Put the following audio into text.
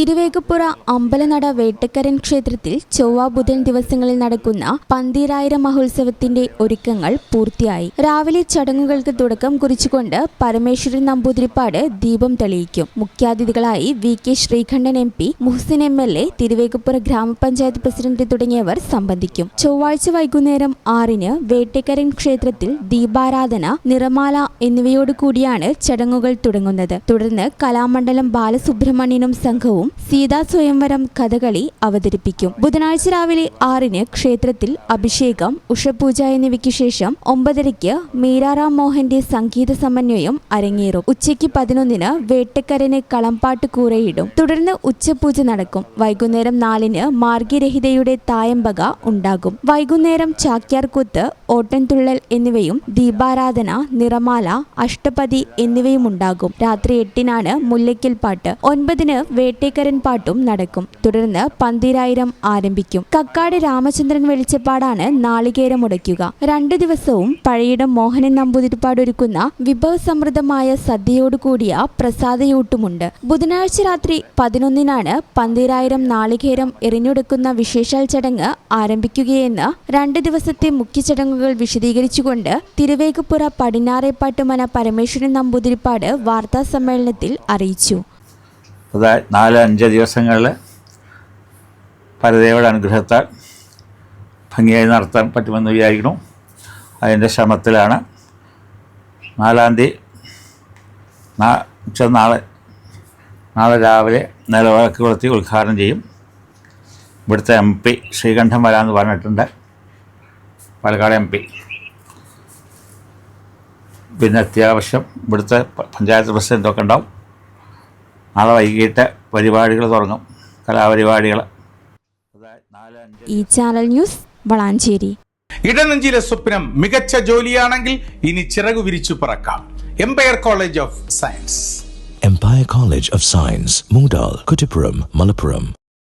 തിരുവേഗപ്പുറ അമ്പലനട വേട്ടക്കരൻ ക്ഷേത്രത്തിൽ ചൊവ്വ ബുധൻ ദിവസങ്ങളിൽ നടക്കുന്ന പന്തീരായിര മഹോത്സവത്തിന്റെ ഒരുക്കങ്ങൾ പൂർത്തിയായി. രാവിലെ ചടങ്ങുകൾക്ക് തുടക്കം കുറിച്ചുകൊണ്ട് പരമേശ്വരൻ നമ്പൂതിരിപ്പാട് ദീപം തെളിയിക്കും. മുഖ്യാതിഥികളായി V K. Sreekandan MP, Muhsin MLA, Thiruvegappura ഗ്രാമപഞ്ചായത്ത് പ്രസിഡന്റ് തുടങ്ങിയവർ സംബന്ധിക്കും. ചൊവ്വാഴ്ച വൈകുന്നേരം 6-ന് വേട്ടക്കരൻ ക്ഷേത്രത്തിൽ ദീപാരാധന, നിറമാല എന്നിവയോടുകൂടിയാണ് ചടങ്ങുകൾ തുടങ്ങുന്നത്. തുടർന്ന് കലാമണ്ഡലം ബാലസുബ്രഹ്മണ്യനും സംഘവും സീതാ സ്വയംവരം കഥകളി അവതരിപ്പിക്കും. ബുധനാഴ്ച രാവിലെ 6-ന് ക്ഷേത്രത്തിൽ അഭിഷേകം, ഉഷപൂജ എന്നിവയ്ക്ക് ശേഷം 9:30 മീരാറാം മോഹന്റെ സംഗീത സമന്വയം അരങ്ങേറും. ഉച്ചയ്ക്ക് 11-ന് വേട്ടക്കരന് കളംപാട്ട് കൂറയിടും. തുടർന്ന് ഉച്ചപൂജ നടക്കും. വൈകുന്നേരം 4-ന് മാർഗിരഹിതയുടെ തായമ്പക ഉണ്ടാകും. വൈകുന്നേരം ചാക്യാർകൂത്ത്, ഓട്ടൻതുള്ളൽ എന്നിവയും ദീപാരാധന, നിറമാല, അഷ്ടപതി എന്നിവയും ഉണ്ടാകും. രാത്രി 8-നാണ് മുല്ലയ്ക്കൽ പാട്ട്. 9-ന് വേട്ടേക്കരൻ പാട്ടും നടക്കും. തുടർന്ന് പന്തീരായിരം ആരംഭിക്കും. കക്കാട് രാമചന്ദ്രൻ വെളിച്ചപ്പാടാണ് നാളികേരം ഉടയ്ക്കുക. 2 ദിവസവും പഴയിടം മോഹനൻ നമ്പൂതിരിപ്പാട് ഒരുക്കുന്ന വിഭവസമൃദ്ധമായ സദ്യയോടുകൂടിയ പ്രസാദയൂട്ടുമുണ്ട്. ബുധനാഴ്ച രാത്രി 11-നാണ് പന്തീരായിരം നാളികേരം എറിഞ്ഞുടക്കുന്ന വിശേഷാൽ ചടങ്ങ് ആരംഭിക്കുകയെന്ന് 2 ദിവസത്തെ മുഖ്യ ചടങ്ങുകൾ വിശദീകരിച്ചുകൊണ്ട് തിരുവേഗപ്പുറ പടിഞ്ഞാറേപ്പാട്ട് മന പരമേശ്വരൻ നമ്പൂതിരിപ്പാട് വാർത്താ സമ്മേളനത്തിൽ അറിയിച്ചു. 4-5 ദിവസങ്ങളിൽ പരദേവയുടെ അനുഗ്രഹത്താൽ ഭംഗിയായി നടത്താൻ പറ്റുമെന്ന് വിചാരിക്കുന്നു. അതിൻ്റെ ശ്രമത്തിലാണ്. 4-ാം തീയതി നാളെ രാവിലെ നിലവിളക്ക് കൊളുത്തി ഉദ്ഘാടനം ചെയ്യും. ഇവിടുത്തെ MP ശ്രീകണ്ഠൻ വരാമെന്ന് പറഞ്ഞിട്ടുണ്ട്, പാലക്കാട് MP. പിന്നെ അത്യാവശ്യം ഇവിടുത്തെ പഞ്ചായത്ത് പ്രസിഡൻ്റൊക്കെ ഉണ്ടാവും. നാളെ വൈകിട്ട് പരിപാടികൾ തുടങ്ങും, കലാപരിപാടികൾ. ഈ ചാനൽ ന്യൂസ് വളാഞ്ചേരി. ഇടനെഞ്ചിലെ സ്വപ്നം മികച്ച ജോലിയാണെങ്കിൽ ഇനി ചിറകു വിരിച്ചു പറക്കാം. Empire College of Science. Empire College of Science, Moondal, Kuttipuram, Malappuram.